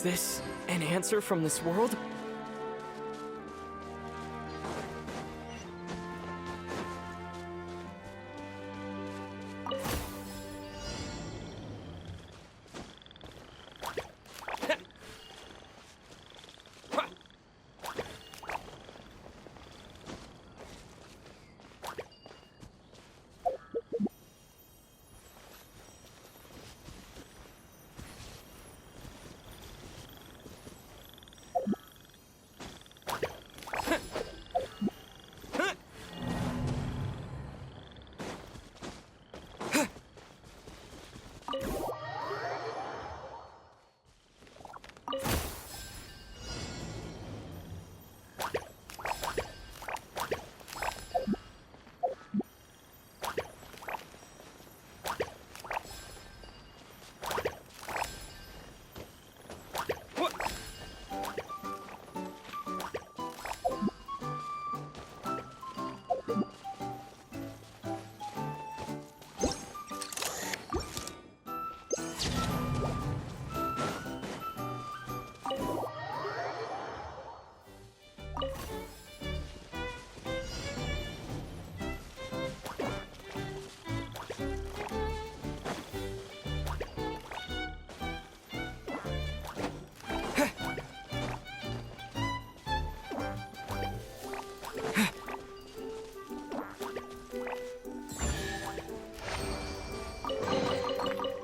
this an answer from this world?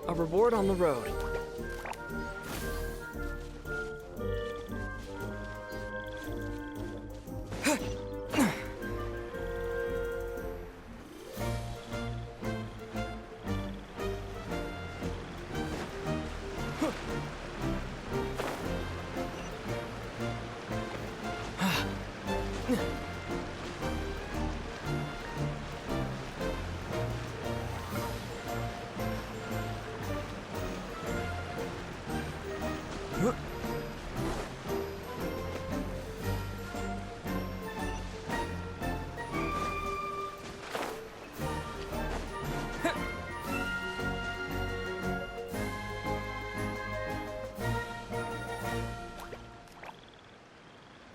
A reward on the road.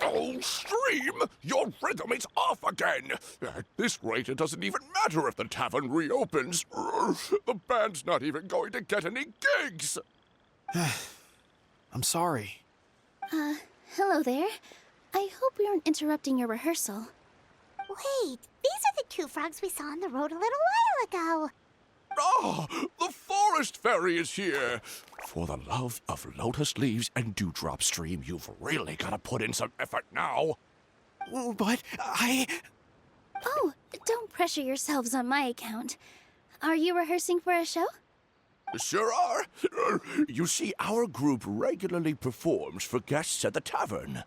Oh, Stream! Your rhythm is off again! At this rate, it doesn't even matter if the tavern reopens. The band's not even going to get any gigs! I'm sorry. Hello there. I hope we aren't interrupting your rehearsal. Wait, these are the two frogs we saw on the road a little while ago. Ah, the forest fairy is here! For the love of lotus leaves and dewdrop, Stream, you've really got to put in some effort now. But Oh, don't pressure yourselves on my account. Are you rehearsing for a show? Sure are. You see, our group regularly performs for guests at the tavern.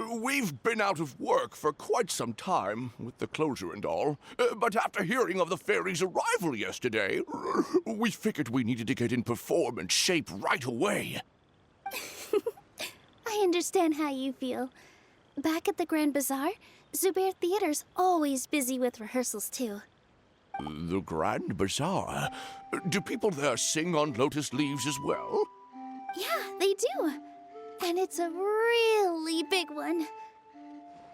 We've been out of work for quite some time, with the closure and all. But after hearing of the fairy's arrival yesterday, we figured we needed to get in performance shape right away. I understand how you feel. Back at the Grand Bazaar, Zubair Theater's always busy with rehearsals too. The Grand Bazaar? Do people there sing on lotus leaves as well? Yeah, they do. And it's a really big one.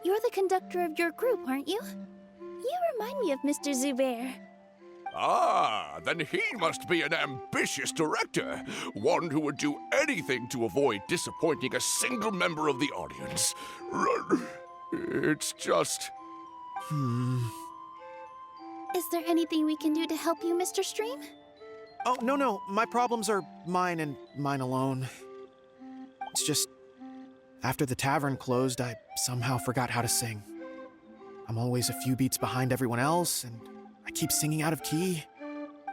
You're the conductor of your group, aren't you? You remind me of Mr. Zubair. Ah, then he must be an ambitious director. One who would do anything to avoid disappointing a single member of the audience. It's just... Is there anything we can do to help you, Mr. Stream? Oh, no. My problems are mine and mine alone. It's just, after the tavern closed, I somehow forgot how to sing. I'm always a few beats behind everyone else, and I keep singing out of key.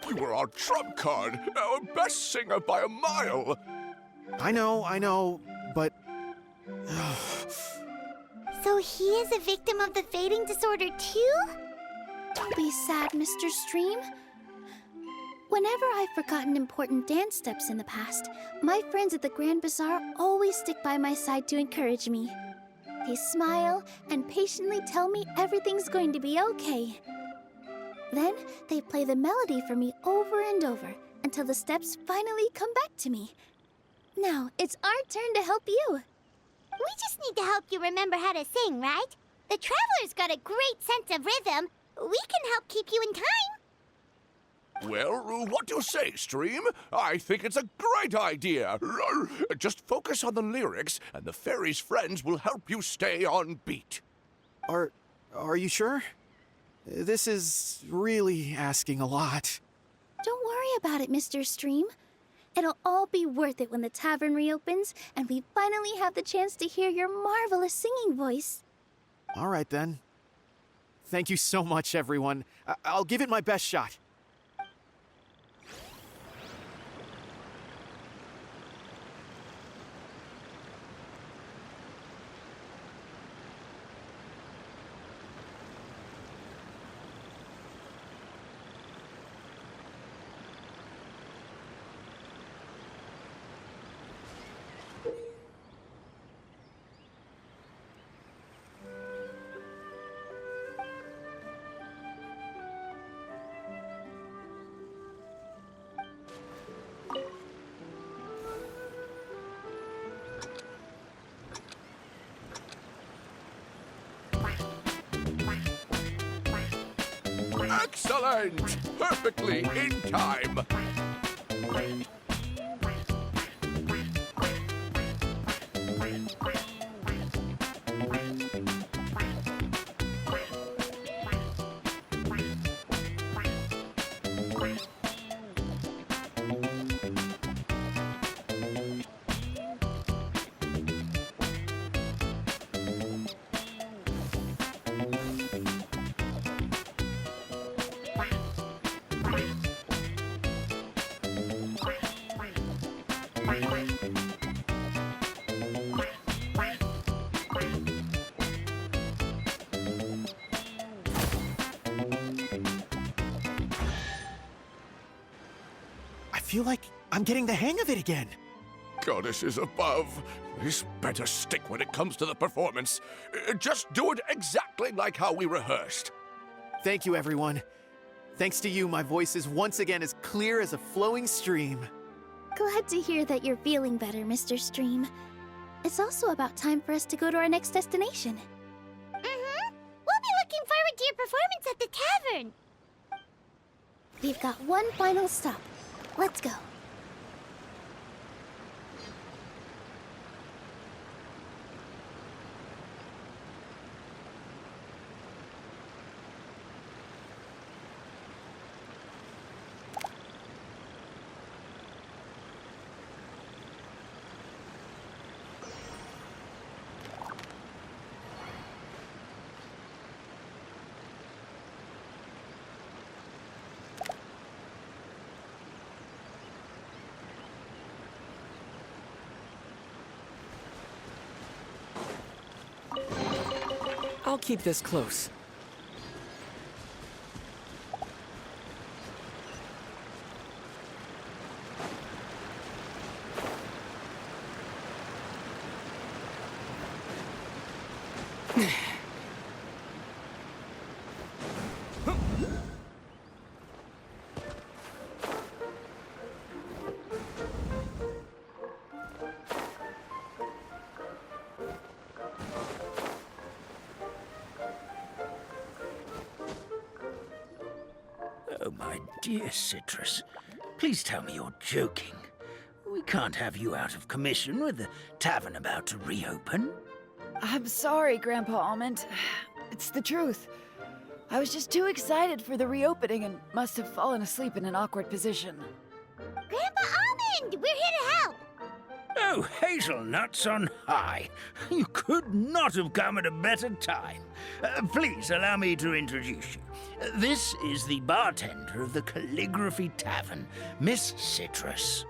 You were our trump card, our best singer by a mile. I know, but... So he is a victim of the fading disorder too? Don't be sad, Mr. Stream. Whenever I've forgotten important dance steps in the past, my friends at the Grand Bazaar always stick by my side to encourage me. They smile and patiently tell me everything's going to be okay. Then they play the melody for me over and over until the steps finally come back to me. Now, it's our turn to help you. We just need to help you remember how to sing, right? The Traveler's got a great sense of rhythm. We can help keep you in time. Well, what do you say, Stream? I think it's a great idea. Just focus on the lyrics, and the fairy's friends will help you stay on beat. Are you sure? This is really asking a lot. Don't worry about it, Mr. Stream. It'll all be worth it when the tavern reopens and we finally have the chance to hear your marvelous singing voice. All right, then. Thank you so much, everyone. I'll give it my best shot. Excellent! Perfectly in time. I feel like I'm getting the hang of it again. Goddesses above, this better stick when it comes to the performance. Just do it exactly like how we rehearsed. Thank you, everyone. Thanks to you, my voice is once again as clear as a flowing stream. Glad to hear that you're feeling better, Mr. Stream. It's also about time for us to go to our next destination. Mm-hmm. We'll be looking forward to your performance at the tavern. We've got one final stop. Let's go. I'll keep this close. Oh, my dear Citrus, please tell me you're joking. We can't have you out of commission with the tavern about to reopen. I'm sorry, Grandpa Almond. It's the truth. I was just too excited for the reopening and must have fallen asleep in an awkward position. Grandpa Almond, we're here to help. Oh, hazelnuts on high. You could not have come at a better time. Please allow me to introduce you. This is the bartender of the Calligraphy Tavern, Miss Citrus.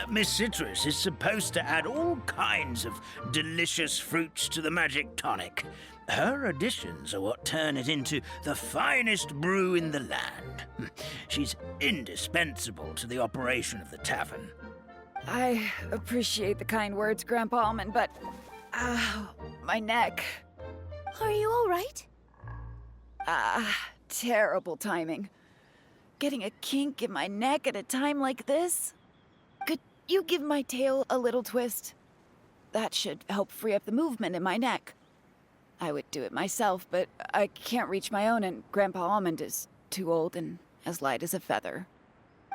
Miss Citrus is supposed to add all kinds of delicious fruits to the magic tonic. Her additions are what turn it into the finest brew in the land. She's indispensable to the operation of the tavern. I appreciate the kind words, Grandpa Almond, but... my neck. Are you all right? terrible timing. Getting a kink in my neck at a time like this? Could you give my tail a little twist? That should help free up the movement in my neck. I would do it myself, but I can't reach my own, and Grandpa Almond is too old and as light as a feather.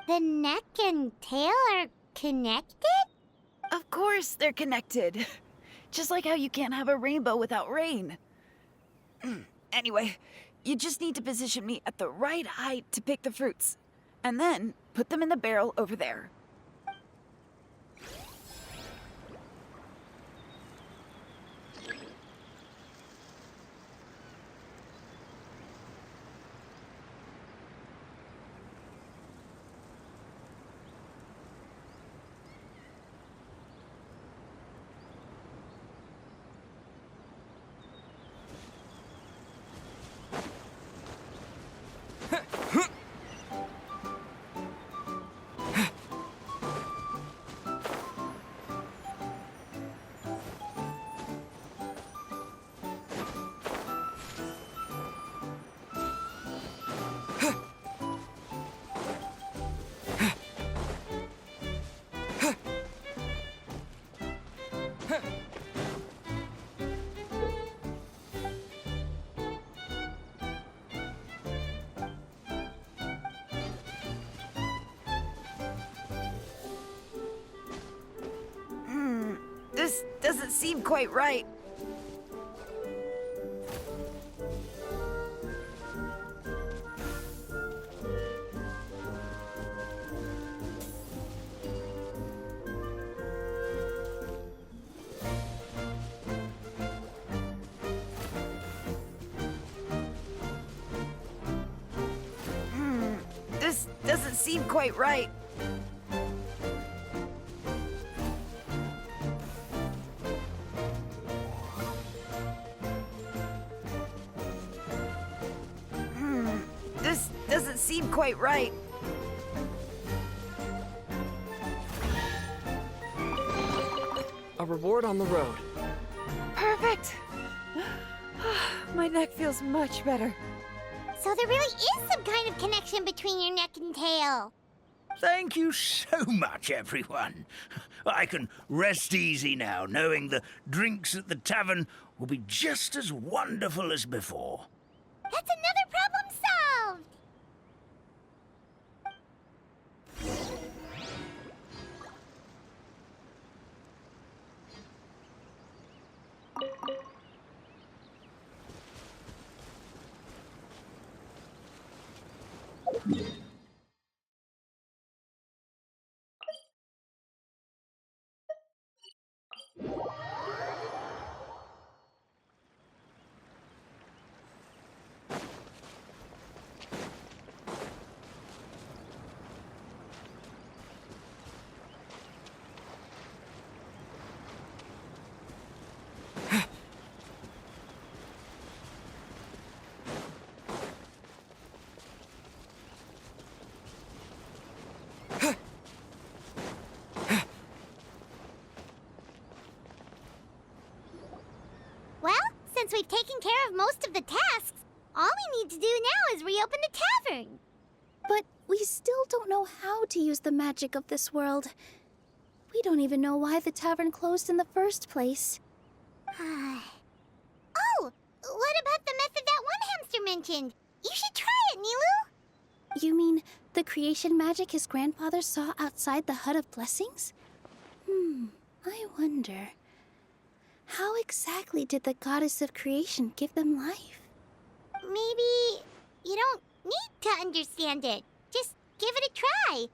The neck and tail are connected? Of course they're connected. Just like how you can't have a rainbow without rain. Anyway, you just need to position me at the right height to pick the fruits, and then put them in the barrel over there. This doesn't seem quite right. This doesn't seem quite right. This doesn't seem quite right. A reward on the road. Perfect! My neck feels much better. So there really is some kind of connection between your neck and tail. Thank you so much, everyone. I can rest easy now, knowing the drinks at the tavern will be just as wonderful as before. That's another problem solved! Well, since we've taken care of most of the tasks, all we need to do now is reopen the tavern. But we still don't know how to use the magic of this world. We don't even know why the tavern closed in the first place. Oh, what about the method that one hamster mentioned? You should try it, Nilu. You mean the creation magic his grandfather saw outside the Hut of Blessings? I wonder. How exactly did the goddess of creation give them life? Maybe you don't need to understand it. Just give it a try.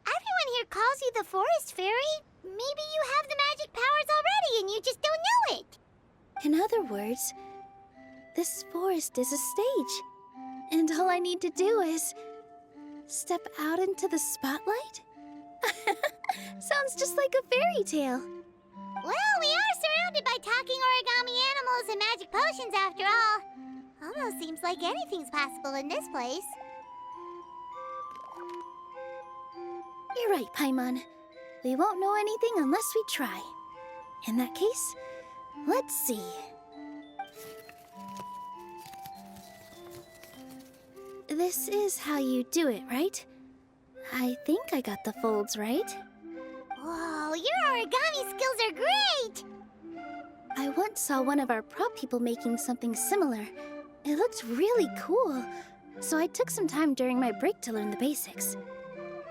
Everyone here calls you the Forest Fairy. Maybe you have the magic powers already and you just don't know it. In other words, this forest is a stage. And all I need to do is step out into the spotlight? Sounds just like a fairy tale. Well, we are surrounded by talking origami animals and magic potions after all. Almost seems like anything's possible in this place. You're right, Paimon. We won't know anything unless we try. In that case, let's see. This is how you do it, right? I think I got the folds right. Whoa, your origami skills are great! I once saw one of our prop people making something similar. It looked really cool, so I took some time during my break to learn the basics.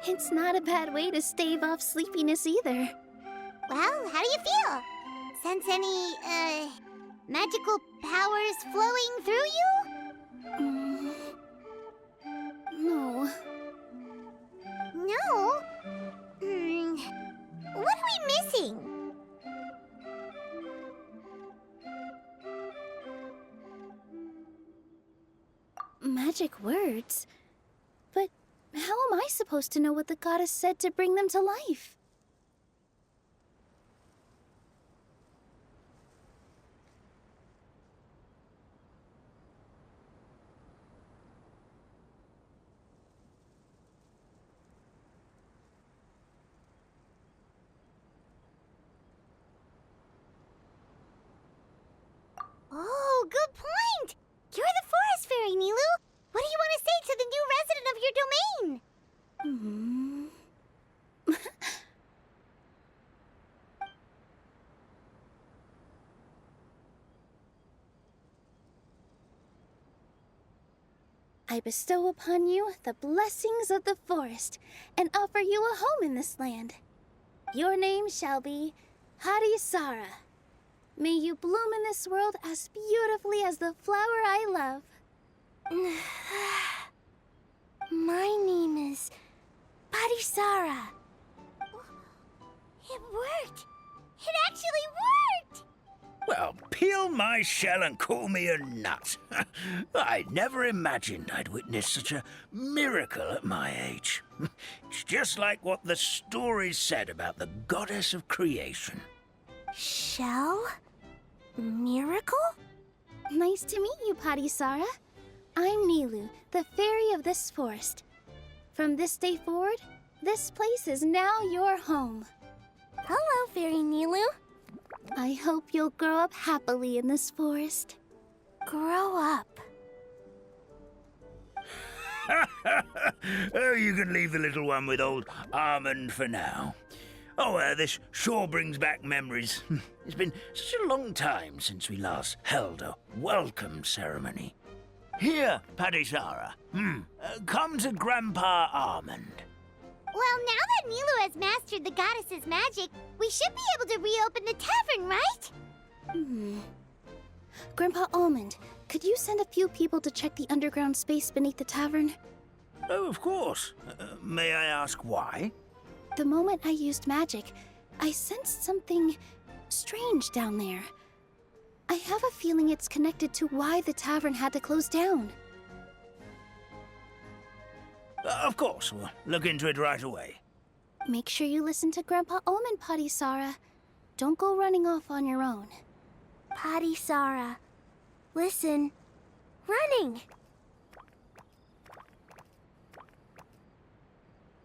It's not a bad way to stave off sleepiness either. Well, how do you feel? Sense any, magical powers flowing through you? No. No? What are we missing? Magic words? But how am I supposed to know what the goddess said to bring them to life? Oh, good point! You're the forest fairy, Nilu! What do you want to say to the new resident of your domain? I bestow upon you the blessings of the forest and offer you a home in this land. Your name shall be Harisara. May you bloom in this world as beautifully as the flower I love. My name is Parisara. It worked! It actually worked! Well, peel my shell and call me a nut. I never imagined I'd witness such a miracle at my age. It's just like what the stories said about the goddess of creation. Shell? Miracle? Nice to meet you, Parisara. I'm Nilu, the fairy of this forest. From this day forward, this place is now your home. Hello, Fairy Nilu. I hope you'll grow up happily in this forest. Grow up. Oh, you can leave the little one with old Almond for now. Oh, this sure brings back memories. It's been such a long time since we last held a welcome ceremony. Here, Padisara. Come to Grandpa Almond. Well, now that Nilu has mastered the goddess's magic, we should be able to reopen the tavern, right? Grandpa Almond, could you send a few people to check the underground space beneath the tavern? Oh, of course. May I ask why? The moment I used magic, I sensed something strange down there. I have a feeling it's connected to why the tavern had to close down. Of course, we'll look into it right away. Make sure you listen to Grandpa Almond, Patisara. Don't go running off on your own. Parisara. Listen. Running!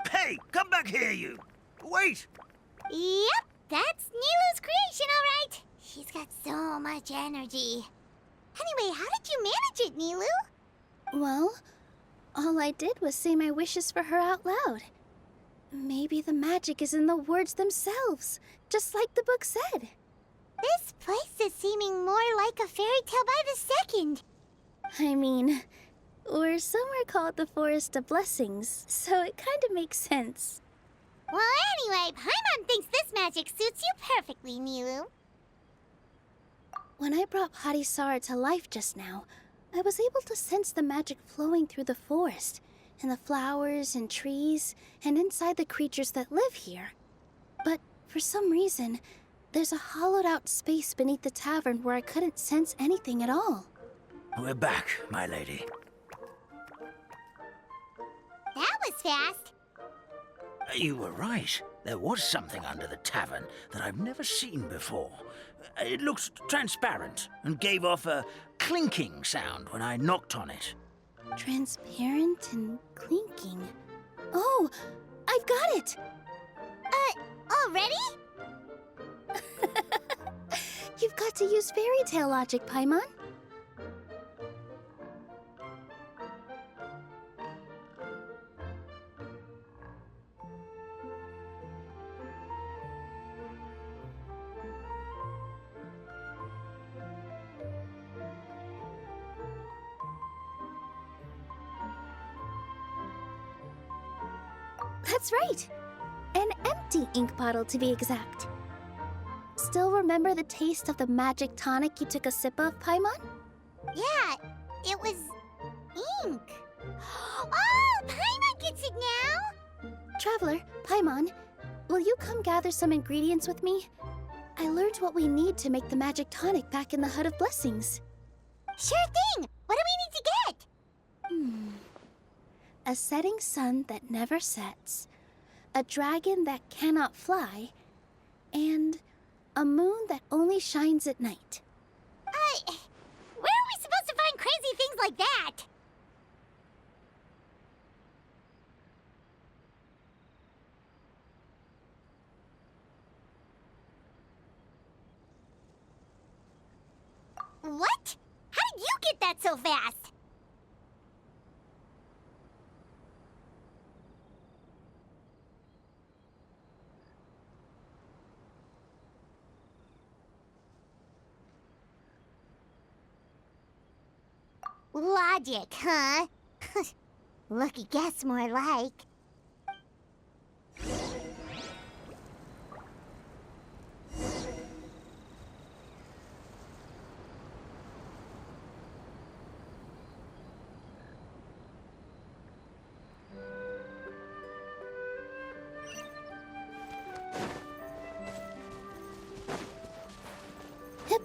Hey, come back here, you! Wait! Yep, that's Nilu's creation, all right. She's got so much energy. Anyway, how did you manage it, Nilu? Well, all I did was say my wishes for her out loud. Maybe the magic is in the words themselves, just like the book said. This place is seeming more like a fairy tale by the second. I mean, or somewhere called the Forest of Blessings, so it kind of makes sense. Well, anyway, Paimon thinks this magic suits you perfectly, Nilu. When I brought Harisara to life just now, I was able to sense the magic flowing through the forest, and the flowers and trees, and inside the creatures that live here. But for some reason, there's a hollowed-out space beneath the tavern where I couldn't sense anything at all. We're back, my lady. That was fast. You were right. There was something under the tavern that I've never seen before. It looked transparent and gave off a clinking sound when I knocked on it. Transparent and clinking. Oh, I've got it! Already? You've got to use fairytale logic, Paimon. That's right. An empty ink bottle, to be exact. Still remember the taste of the magic tonic you took a sip of, Paimon? Yeah, it was ink. Oh, Paimon gets it now! Traveler, Paimon, will you come gather some ingredients with me? I learned what we need to make the magic tonic back in the Hut of Blessings. Sure thing! What do we need to get? A setting sun that never sets, a dragon that cannot fly, and a moon that only shines at night. Where are we supposed to find crazy things like that? What? How did you get that so fast? Logic, huh? Lucky guess, more like. Hip.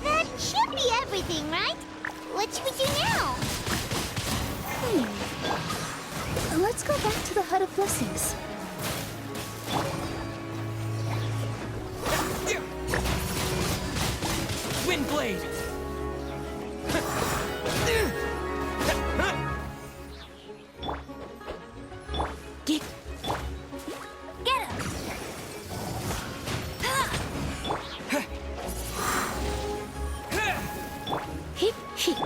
That should be everything, right? What should we do now? Let's go back to the Hut of Blessings. Windblade! Get Get him! hit, hit.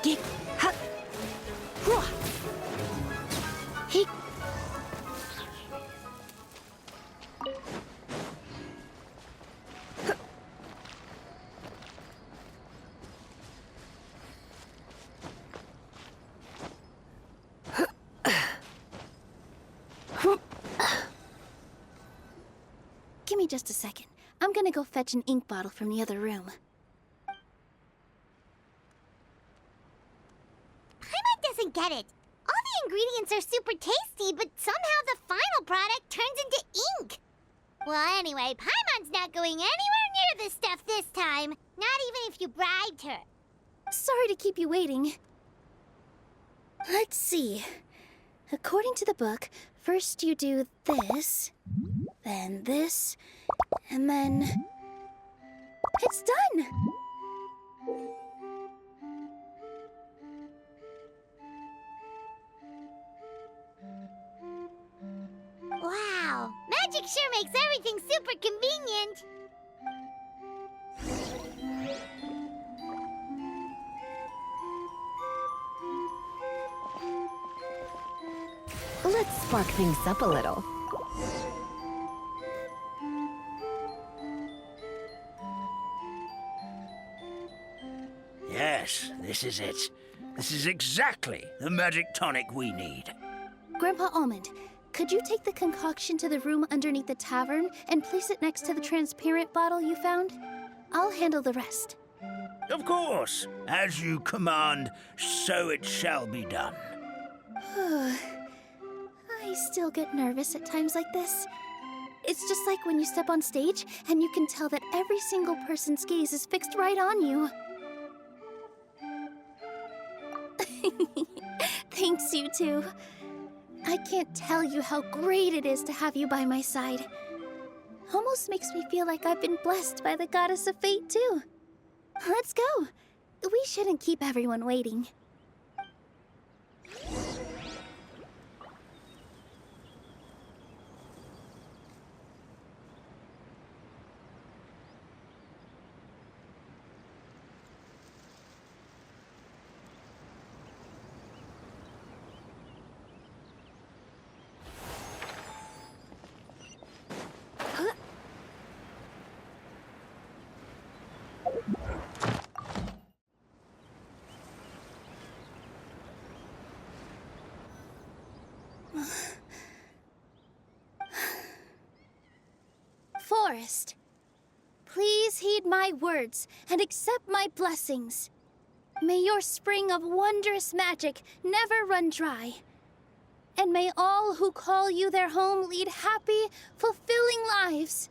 Get ha. Hua. Hit. Give me just a second. I'm gonna go fetch an ink bottle from the other room. Paimon doesn't get it. All the ingredients are super tasty, but somehow the final product turns into ink. Well, anyway, Paimon's not going anywhere near this stuff this time. Not even if you bribed her. Sorry to keep you waiting. Let's see. According to the book, first you do this, then this, and then... It's done! Wow, magic sure makes everything super convenient. Let's spark things up a little. Yes, this is it. This is exactly the magic tonic we need. Grandpa Almond, could you take the concoction to the room underneath the tavern and place it next to the transparent bottle you found? I'll handle the rest. Of course. As you command, so it shall be done. I still get nervous at times like this. It's just like when you step on stage and you can tell that every single person's gaze is fixed right on you. Thanks, you two. I can't tell you how great it is to have you by my side. Almost makes me feel like I've been blessed by the goddess of fate, too. Let's go. We shouldn't keep everyone waiting. Forest, please heed my words and accept my blessings. May your spring of wondrous magic never run dry. And may all who call you their home lead happy, fulfilling lives.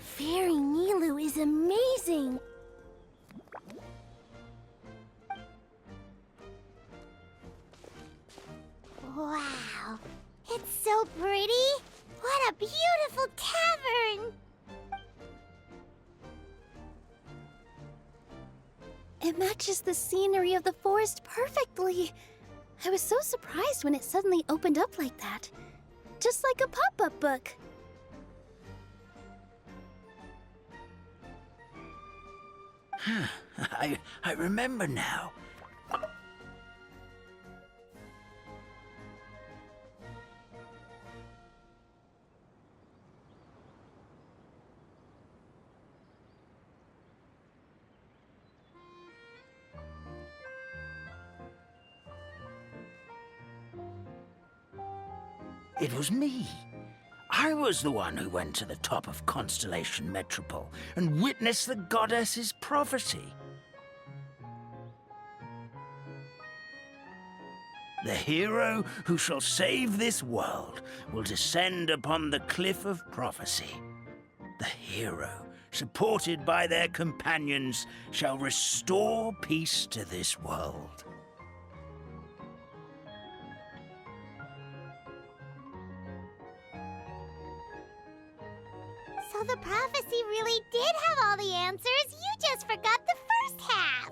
Fairy Nilu is amazing! Wow, it's so pretty! What a beautiful tavern! It matches the scenery of the forest perfectly. I was so surprised when it suddenly opened up like that. Just like a pop-up book. I remember now. It was me. I was the one who went to the top of Constellation Metropole and witnessed the goddess's prophecy. The hero who shall save this world will descend upon the cliff of prophecy. The hero, supported by their companions, shall restore peace to this world. So the prophecy really did have all the answers. You just forgot the first half.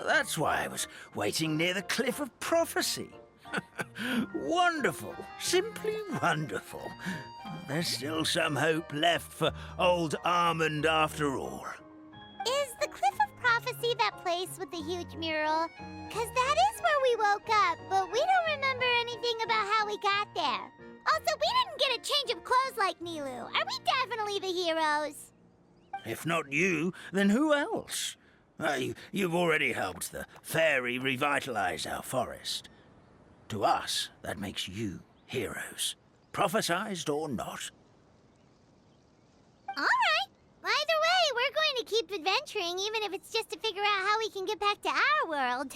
That's why I was waiting near the cliff of prophecy. Wonderful. Simply wonderful. There's still some hope left for old Almond after all. Is the Cliff of Prophecy that place with the huge mural? 'Cause that is where we woke up, but we don't remember anything about how we got there. Also, we didn't get a change of clothes like Nilu. Are we definitely the heroes? If not you, then who else? You've already helped the fairy revitalize our forest. To us, that makes you heroes, prophesized or not. All right. Either way, we're going to keep adventuring, even if it's just to figure out how we can get back to our world.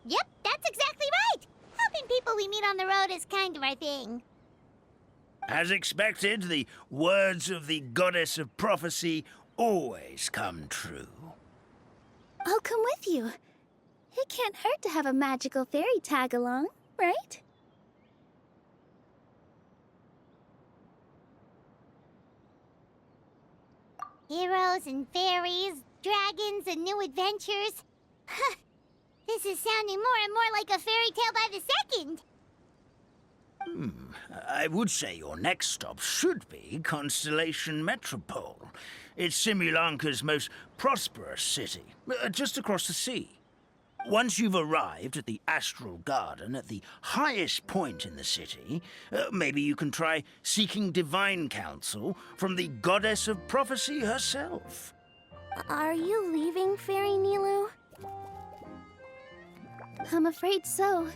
Yep, that's exactly right. Helping people we meet on the road is kind of our thing. As expected, the words of the goddess of prophecy always come true. I'll come with you. It can't hurt to have a magical fairy tag along, right? Heroes and fairies, dragons and new adventures. This is sounding more and more like a fairy tale by the second. I would say your next stop should be Constellation Metropole. It's Simulanka's most prosperous city, just across the sea. Once you've arrived at the Astral Garden, at the highest point in the city, maybe you can try seeking divine counsel from the goddess of prophecy herself. Are you leaving, Fairy Nilu? I'm afraid so.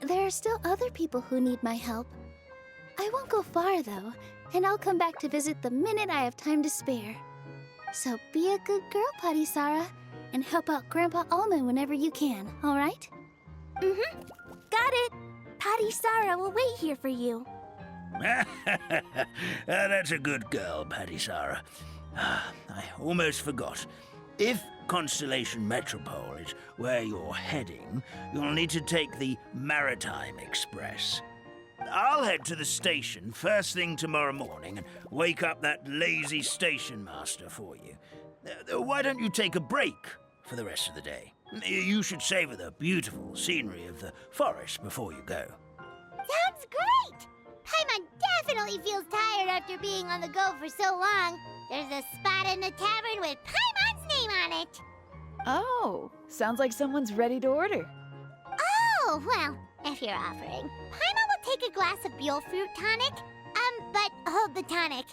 There are still other people who need my help. I won't go far, though, and I'll come back to visit the minute I have time to spare. So be a good girl, Patisara, and help out Grandpa Almond whenever you can, all right? Mm-hmm. Got it. Patisara will wait here for you. That's a good girl, Patisara. I almost forgot. If Constellation Metropole is where you're heading, you'll need to take the Maritime Express. I'll head to the station first thing tomorrow morning and wake up that lazy station master for you. Why don't you take a break for the rest of the day? You should savor the beautiful scenery of the forest before you go. Sounds great! Paimon definitely feels tired after being on the go for so long. There's a spot in the tavern with Paimon's name on it. Oh, sounds like someone's ready to order. Oh, well, if you're offering, Paimon will take a glass of Buell fruit tonic. But hold the tonic.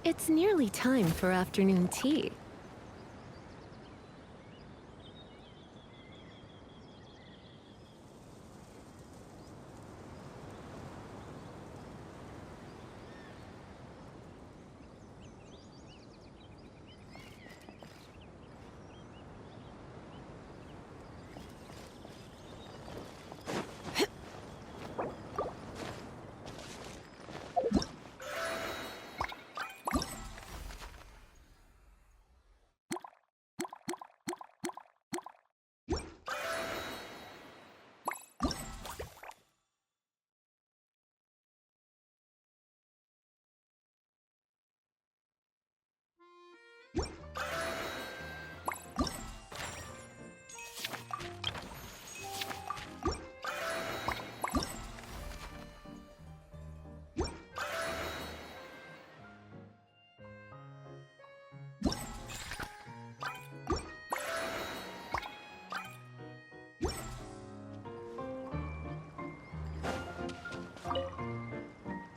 It's nearly time for afternoon tea.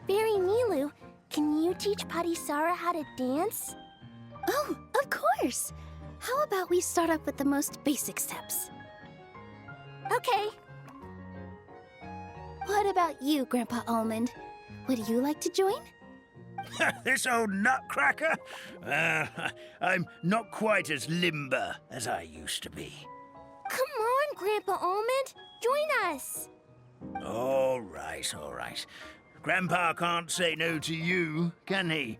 Fairy Nilu, can you teach Patisara how to dance? Oh, of course! How about we start off with the most basic steps? Okay. What about you, Grandpa Almond? Would you like to join? This old nutcracker? I'm not quite as limber as I used to be. Come on, Grandpa Almond. Join us. All right, all right. Grandpa can't say no to you, can he?